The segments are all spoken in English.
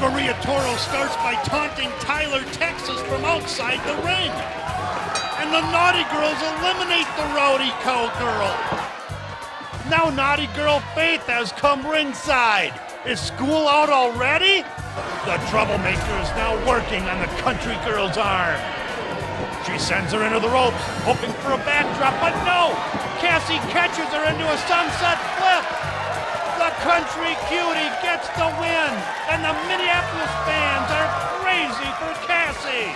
Maria Toro starts by taunting Tyler, Texas from outside the ring. And the Naughty Girls eliminate the Rowdy Cowgirl. Now Naughty Girl Faith has come ringside. Is school out already? The troublemaker is now working on the country girl's arm. She sends her into the ropes, hoping for a backdrop, but no! Cassie catches her into a sunset flip. The country cutie gets the win, and the Minneapolis fans are crazy for Cassie.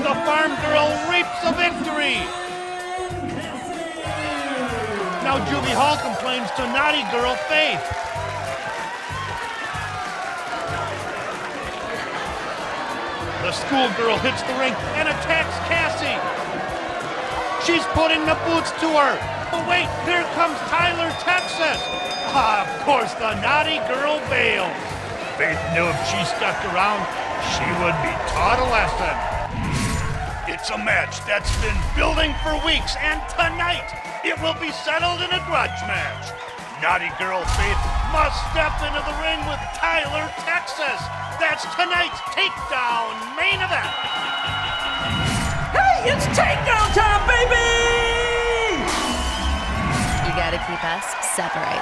The farm girl reaps a victory. Now Juby Hall complains to Naughty Girl Faith. The schoolgirl hits the ring and attacks Cassie. She's putting the boots to her. But wait, here comes Tyler, Texas. Of course, the Naughty Girl bails. Faith knew if she stuck around, she would be taught a lesson. It's a match that's been building for weeks, and tonight it will be settled in a grudge match. Naughty Girl Faith must step into the ring with Tyler, Texas. That's tonight's Takedown main event. Hey, it's Takedown time, baby! You gotta keep us separated.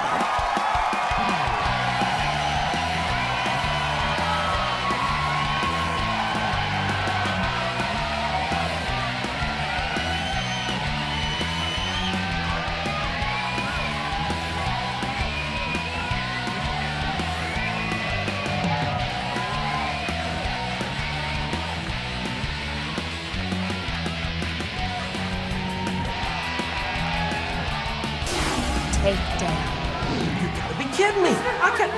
Takedown. You gotta be kidding me. I can't.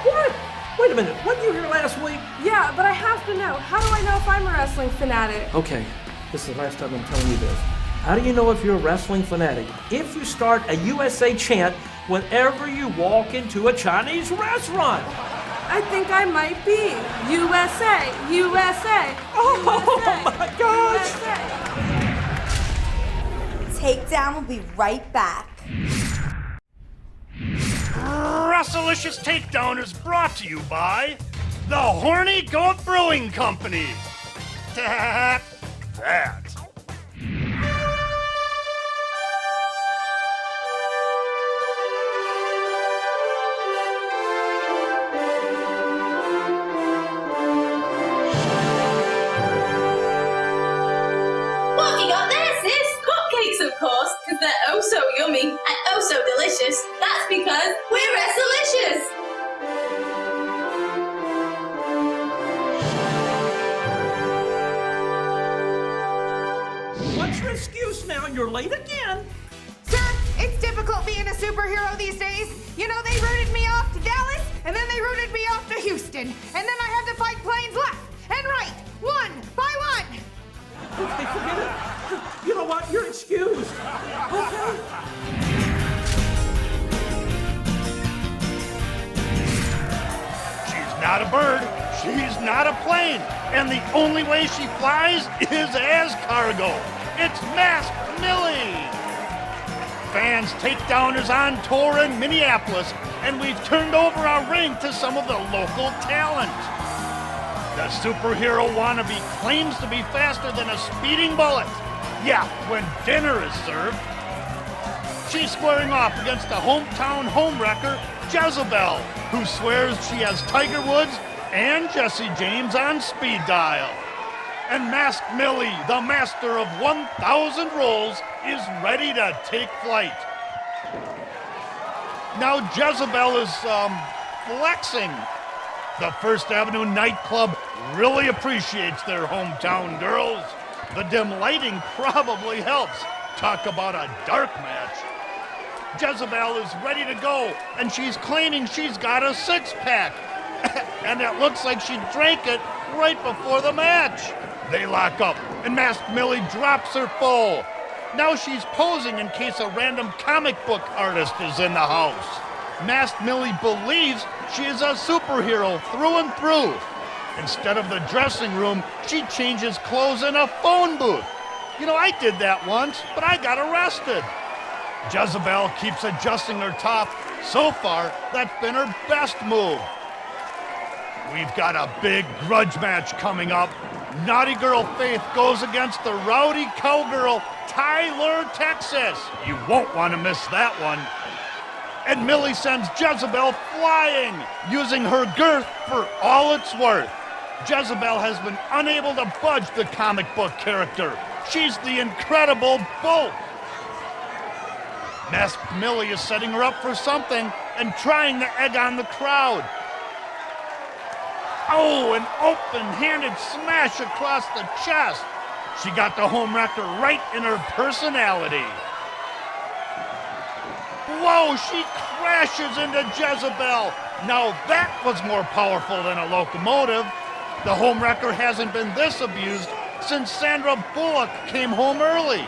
What? Wait a minute. Wasn't you here last week? Yeah, but I have to know. How do I know if I'm a wrestling fanatic? Okay, this is the last time I'm telling you this. How do you know if you're a wrestling fanatic? If you start a USA chant whenever you walk into a Chinese restaurant. I think I might be. USA, USA. Oh USA, my gosh! USA. Takedown will be right back. Wrestlicious Takedown is brought to you by the Horny Goat Brewing Company. That. What have you got there, sis? Cupcakes, of course, because they're oh so yummy and oh so delicious. That's because we're Wrestlicious! What's your excuse now? You're late again. Sir, it's difficult being a superhero these days. You know, they routed me off to Dallas, and then they routed me off to Houston. And then I had to fight planes left and right, one by one. Okay, forget it. You know what? You're excused. Okay. She's not a bird, she's not a plane, and the only way she flies is as cargo. It's Masked Millie. Fans Takedown is on tour in Minneapolis, and we've turned over our ring to some of the local talent. The superhero wannabe claims to be faster than a speeding bullet. Yeah, when dinner is served. She's squaring off against the hometown homewrecker, Jezebel, who swears she has Tiger Woods and Jesse James on speed dial. And Masked Millie, the master of 1,000 rolls, is ready to take flight. Now Jezebel is, flexing. The First Avenue nightclub really appreciates their hometown girls. The dim lighting probably helps. Talk about a dark match. Jezebel is ready to go, and she's claiming she's got a six-pack. And it looks like she drank it right before the match. They lock up, and Masked Millie drops her foe. Now she's posing in case a random comic book artist is in the house. Masked Millie believes she is a superhero through and through. Instead of the dressing room, she changes clothes in a phone booth. You know, I did that once, but I got arrested. Jezebel keeps adjusting her top So far, that's been her best move. We've got a big grudge match coming up. Naughty Girl Faith goes against the rowdy cowgirl, Tyler, Texas. You won't want to miss that one. And Millie sends Jezebel flying, using her girth for all it's worth. Jezebel has been unable to budge the comic book character. She's the Incredible Bulk. Masked Millie is setting her up for something and trying to egg on the crowd. Oh, an open-handed smash across the chest. She got the home wrecker right in her personality. Whoa, she crashes into Jezebel. Now that was more powerful than a locomotive. The home wrecker hasn't been this abused since Sandra Bullock came home early.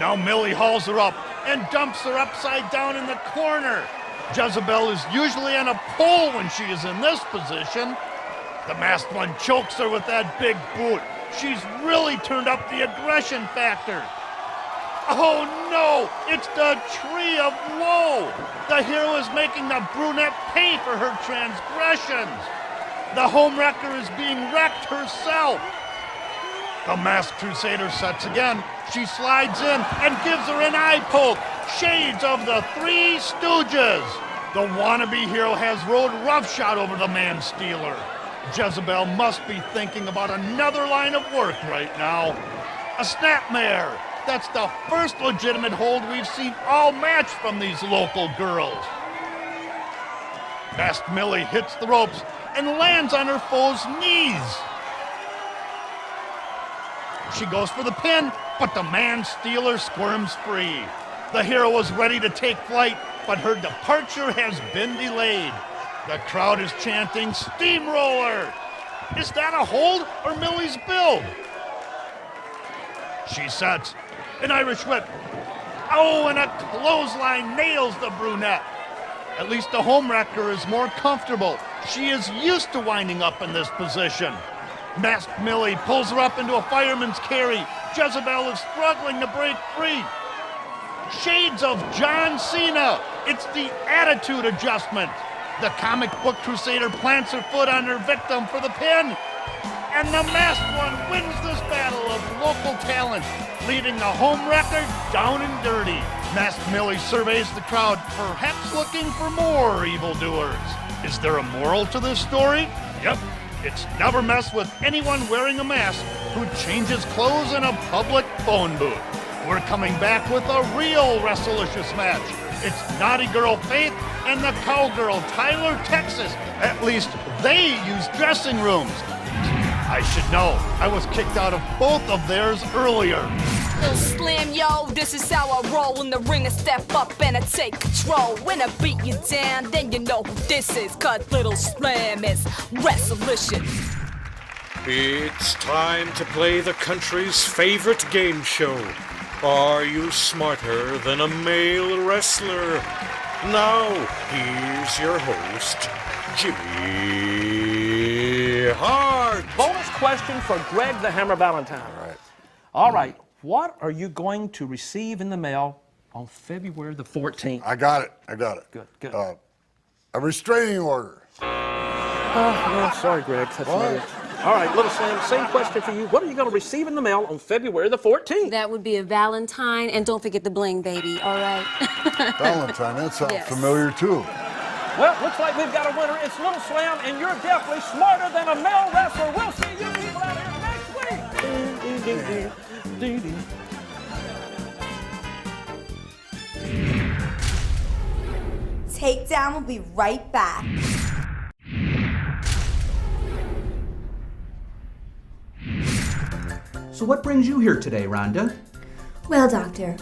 Now Millie hauls her up and dumps her upside down in the corner. Jezebel is usually on a pole when she is in this position. The masked one chokes her with that big boot. She's really turned up the aggression factor. Oh no, it's the Tree of Woe. The hero is making the brunette pay for her transgressions. The home wrecker is being wrecked herself. The masked crusader sets again. She slides in and gives her an eye poke. Shades of the Three Stooges. The wannabe hero has rode roughshod over the man-stealer. Jezebel must be thinking about another line of work right now. A snapmare. That's the first legitimate hold we've seen all match from these local girls. Masked Millie hits the ropes and lands on her foe's knees. She goes for the pin, but the man-stealer squirms free. The hero is ready to take flight, but her departure has been delayed. The crowd is chanting, "Steamroller!" Is that a hold or Millie's build? She sets an Irish whip. Oh, and a clothesline nails the brunette. At least the home wrecker is more comfortable. She is used to winding up in this position. Masked Millie pulls her up into a fireman's carry. Jezebel is struggling to break free. Shades of John Cena. It's the attitude adjustment. The comic book crusader plants her foot on her victim for the pin. And the masked one wins this battle of local talent, leaving the home wrecker down and dirty. Masked Millie surveys the crowd, perhaps looking for more evildoers. Is there a moral to this story? Yep. It's never mess with anyone wearing a mask who changes clothes in a public phone booth. We're coming back with a real Wrestlicious match. It's Naughty Girl Faith and the cowgirl Tyler, Texas. At least they use dressing rooms. I should know. I was kicked out of both of theirs earlier. Little Slim, yo, this is how I roll in the ring. I step up and I take control. When I beat you down, then you know who this is. 'Cause Little Slim is Wrestlicious. It's time to play the country's favorite game show. Are you smarter than a male wrestler? Now, here's your host, Jimmy Hart. Bonus question for Greg the Hammer Valentine. All right. What are you going to receive in the mail on February the 14th? I got it. Good. A restraining order. No, sorry, Greg. That's not it. All right, Little Slim, same question for you. What are you going to receive in the mail on February the 14th? That would be a Valentine, and don't forget the bling, baby, all right? Valentine, that sounds Yes. familiar, too. Well, looks like we've got a winner. It's Little Slim, and you're definitely smarter than a male wrestler. We'll see you people out here next week. Takedown will be right back. So what brings you here today, Rhonda? Well, doctor,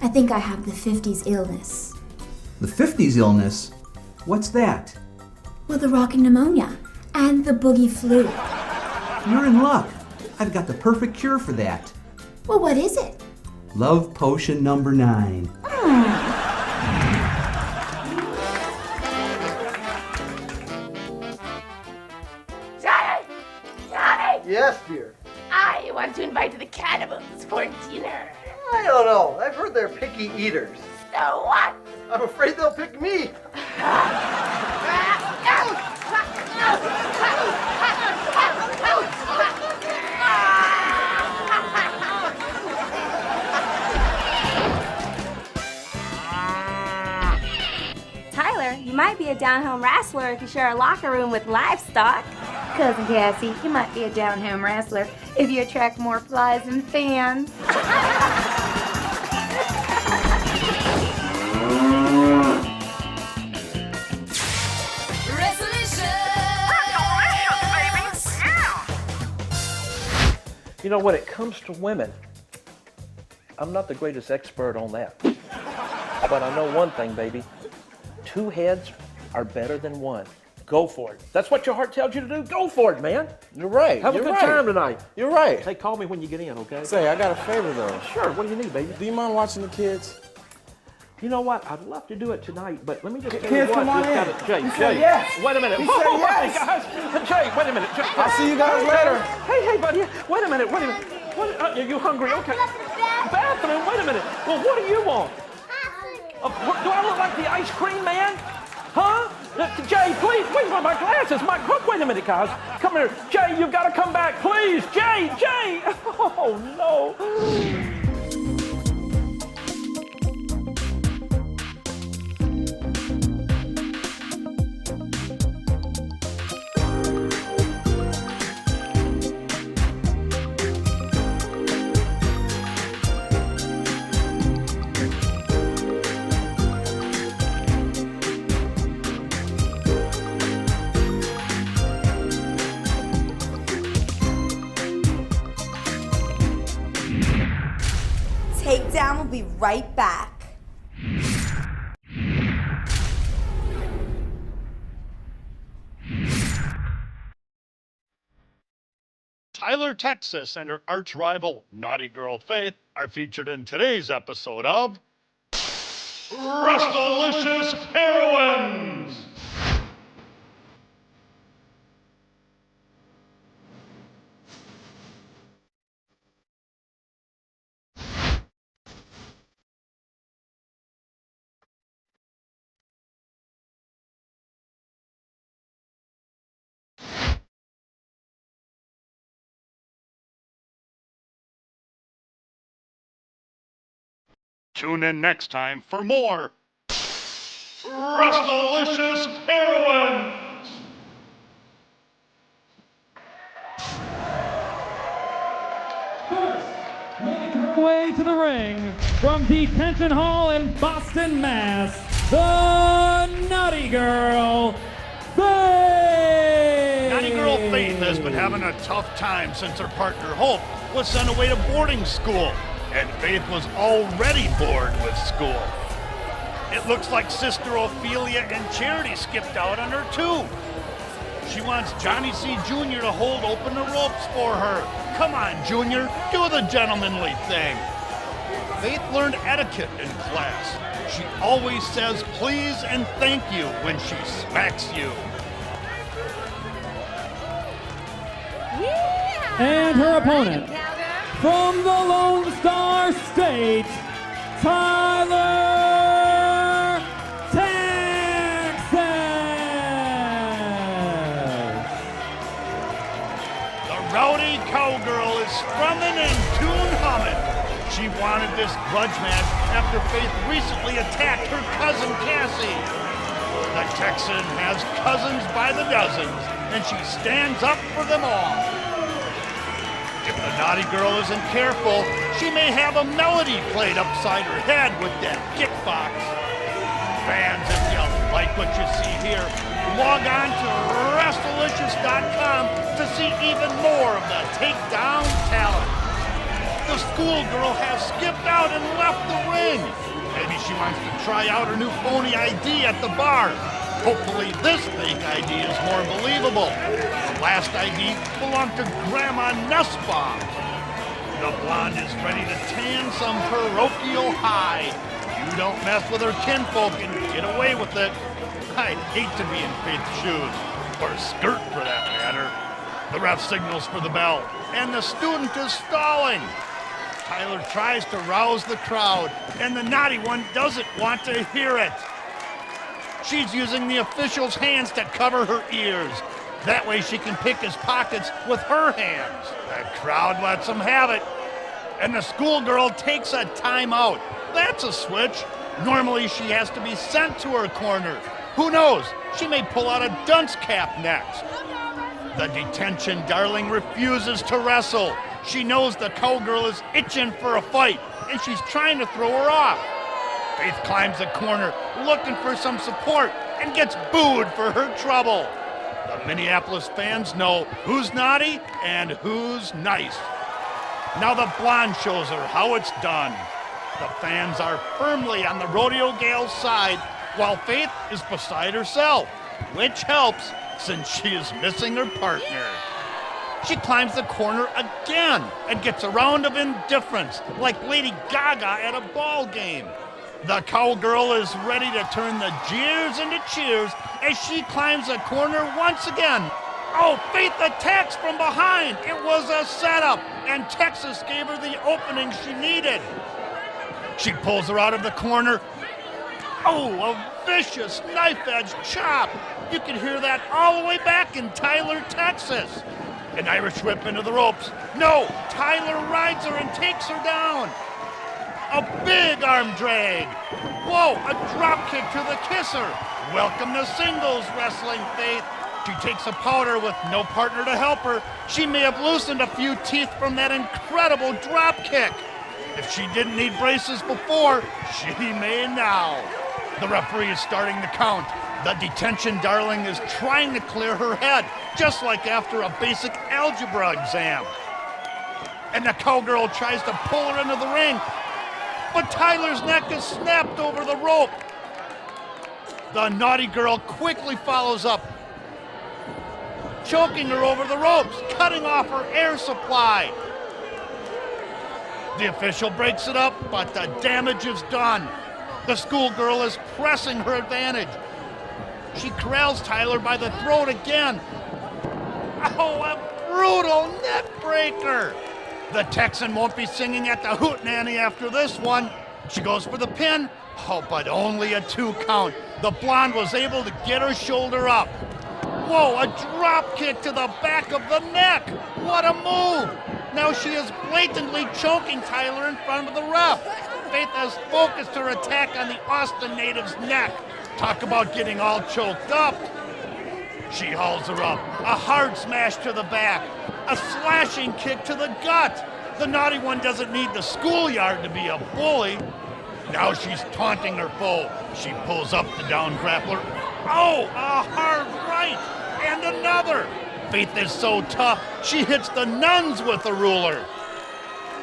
I think I have the 50s illness. The 50s illness? What's that? Well, the rocking pneumonia and the boogie flu. You're in luck. I've got the perfect cure for that. Well, what is it? Love potion number 9. Johnny! Yes, dear. I want to invite the cannibals for dinner. I don't know. I've heard they're picky eaters. So what? I'm afraid they'll pick me. Tyler, you might be a down-home wrestler if you share a locker room with livestock. Cousin Cassie, you might be a down-home wrestler if you attract more flies than fans. You know, when it comes to women, I'm not the greatest expert on that. But I know one thing, baby. 2 heads are better than 1. Go for it. That's what your heart tells you to do. Go for it, man. You're right. Have a good time tonight. You're right. Hey, call me when you get in, okay? Say, I got a favor, though. Sure. What do you need, baby? Do you mind watching the kids? You know what? I'd love to do it tonight, but let me just tell you Kids, what. come on in. Jay, He said yes. Wait a minute. He said yes. Hey, guys. Jay, wait a minute. Jay, I'll see you guys later. Hey, buddy. Wait a minute. What, are you hungry? Okay. Bathroom? Wait a minute. Well, what do you want? Do I look like the ice cream man? Huh? Jay, please, wait for my glasses. Wait a minute, guys. Come here. Jay, you've got to come back, please. Jay. Oh, no. Takedown will be right back. Tyler, Texas, and her arch rival, Naughty Girl Faith, are featured in today's episode of Wrestlicious Heroines! Tune in next time for more Wrestlicious Heroines! Making her way to the ring from Detention Hall in Boston, Mass, the Naughty Girl Faith! Naughty Girl Faith has been having a tough time since her partner Hope was sent away to boarding school, and Faith was already bored with school. It looks like Sister Ophelia and Charity skipped out on her too. She wants Johnny C. Jr. to hold open the ropes for her. Come on, Junior, do the gentlemanly thing. Faith learned etiquette in class. She always says please and thank you when she smacks you. And her opponent, from the Lone Star State, Tyler, Texas! The rowdy cowgirl is strumming and tune humming. She wanted this grudge match after Faith recently attacked her cousin Cassie. The Texan has cousins by the dozens, and she stands up for them all. If the Naughty Girl isn't careful, she may have a melody played upside her head with that kickbox. Fans, if you like what you see here, log on to Wrestlicious.com to see even more of the Takedown talent. The schoolgirl has skipped out and left the ring. Maybe she wants to try out her new phony ID at the bar. Hopefully this fake ID is more believable. The last ID belonged to Grandma Nussbaum. The blonde is ready to tan some parochial hide. You don't mess with her kinfolk and get away with it. I'd hate to be in Faith's shoes, or a skirt for that matter. The ref signals for the bell, and the student is stalling. Tyler tries to rouse the crowd, and the naughty one doesn't want to hear it. She's using the official's hands to cover her ears. That way she can pick his pockets with her hands. The crowd lets him have it, and the schoolgirl takes a timeout. That's a switch. Normally she has to be sent to her corner. Who knows? She may pull out a dunce cap next. The detention darling refuses to wrestle. She knows the cowgirl is itching for a fight, and she's trying to throw her off. Faith climbs the corner, looking for some support, and gets booed for her trouble. The Minneapolis fans know who's naughty and who's nice. Now the blonde shows her how it's done. The fans are firmly on the rodeo gal's side, while Faith is beside herself, which helps since she is missing her partner. She climbs the corner again and gets a round of indifference, like Lady Gaga at a ball game. The cowgirl is ready to turn the jeers into cheers as she climbs the corner once again. Oh, Faith attacks from behind. It was a setup, and Texas gave her the opening she needed. She pulls her out of the corner. Oh, a vicious knife-edge chop. You can hear that all the way back in Tyler, Texas. An Irish whip into the ropes. No, Tyler rides her and takes her down. A big arm drag. Whoa, a drop kick to the kisser. Welcome to singles wrestling, Faith. She takes a powder with no partner to help her. She may have loosened a few teeth from that incredible drop kick. If she didn't need braces before, she may now. The referee is starting the count. The detention darling is trying to clear her head, just like after a basic algebra exam. And the cowgirl tries to pull her into the ring, but Tyler's neck is snapped over the rope. The naughty girl quickly follows up, choking her over the ropes, cutting off her air supply. The official breaks it up, but the damage is done. The schoolgirl is pressing her advantage. She corrals Tyler by the throat again. Oh, a brutal neck breaker. The Texan won't be singing at the hootenanny after this one. She goes for the pin. Oh, but only a 2 count. The blonde was able to get her shoulder up. Whoa, a drop kick to the back of the neck. What a move. Now she is blatantly choking Tyler in front of the ref. Faith has focused her attack on the Austin native's neck. Talk about getting all choked up. She hauls her up. A hard smash to the back. A slashing kick to the gut. The naughty one doesn't need the schoolyard to be a bully. Now she's taunting her foe. She pulls up the down grappler. Oh, a hard right. And another. Faith is so tough, she hits the nuns with a ruler.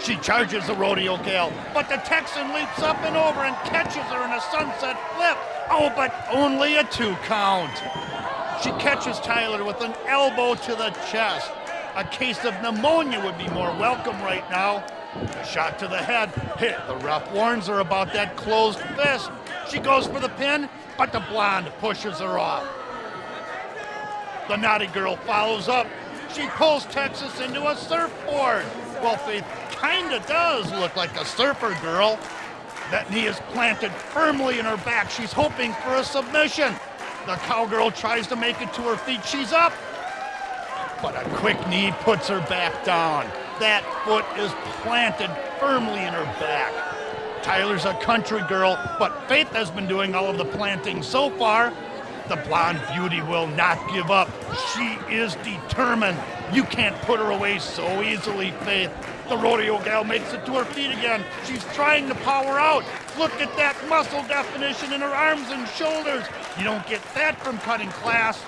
She charges the rodeo gal, but the Texan leaps up and over and catches her in a sunset flip. Oh, but only a 2 count. She catches Tyler with an elbow to the chest. A case of pneumonia would be more welcome right now. A shot to the head. Hit. The ref warns her about that closed fist. She goes for the pin, but the blonde pushes her off. The naughty girl follows up. She pulls Texas into a surfboard. Well, Faith kinda does look like a surfer girl. That knee is planted firmly in her back. She's hoping for a submission. The cowgirl tries to make it to her feet. She's up. But a quick knee puts her back down. That foot is planted firmly in her back. Tyler's a country girl, but Faith has been doing all of the planting so far. The blonde beauty will not give up. She is determined. You can't put her away so easily, Faith. The rodeo gal makes it to her feet again. She's trying to power out. Look at that muscle definition in her arms and shoulders. You don't get that from cutting class.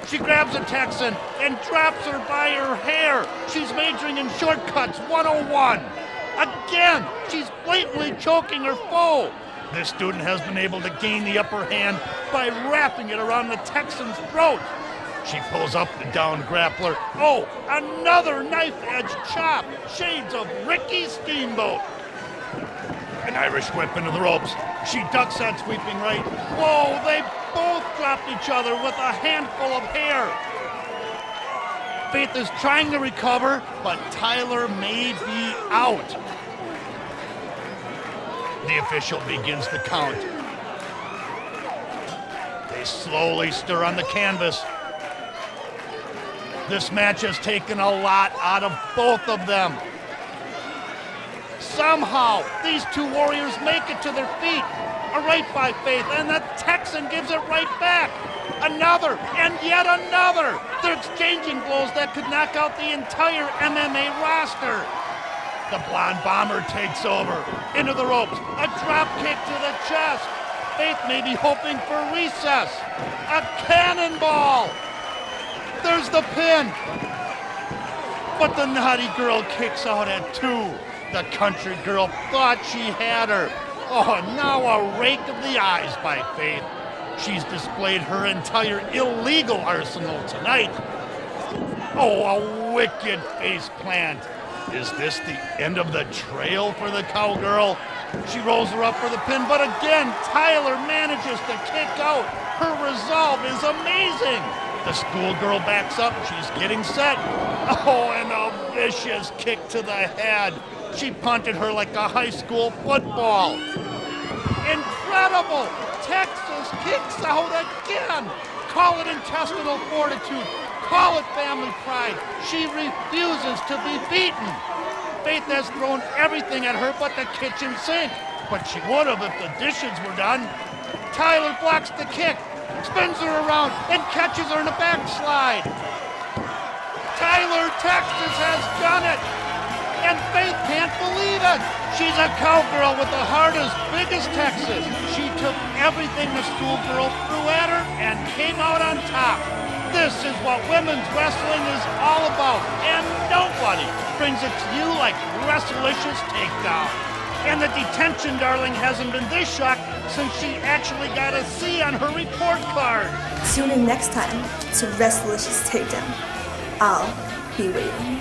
She grabs a Texan and drops her by her hair. She's majoring in shortcuts 101. Again, she's blatantly choking her foe. This student has been able to gain the upper hand by wrapping it around the Texan's throat. She pulls up the down grappler. Oh, another knife-edge chop. Shades of Ricky Steamboat. An Irish whip into the ropes. She ducks that sweeping right. Whoa, they both dropped each other with a handful of hair. Faith is trying to recover, but Tyler may be out. The official begins the count. They slowly stir on the canvas. This match has taken a lot out of both of them. Somehow, these two warriors make it to their feet. A right by Faith, and the Texan gives it right back. Another, and yet another. They're exchanging blows that could knock out the entire MMA roster. The blonde bomber takes over. Into the ropes. A drop kick to the chest. Faith may be hoping for recess. A cannonball. There's the pin. But the naughty girl kicks out at 2. The country girl thought she had her. Oh, now a rake of the eyes by Faith. She's displayed her entire illegal arsenal tonight. Oh, a wicked face plant. Is this the end of the trail for the cowgirl? She rolls her up for the pin, but again, Tyler manages to kick out. Her resolve is amazing. The schoolgirl backs up. She's getting set. Oh, and a vicious kick to the head. She punted her like a high school football. Incredible! Texas kicks out again. Call it intestinal fortitude. Call it family pride. She refuses to be beaten. Faith has thrown everything at her but the kitchen sink. But she would have if the dishes were done. Tyler blocks the kick, spins her around, and catches her in a backslide. Tyler, Texas has done it. And Faith can't believe it. She's a cowgirl with a heart as big as Texas. She took everything the schoolgirl threw at her and came out on top. This is what women's wrestling is all about, and nobody brings it to you like Wrestlicious Takedown. And the detention darling hasn't been this shocked since she actually got a C on her report card. Tune in next time to Wrestlicious Takedown. I'll be waiting.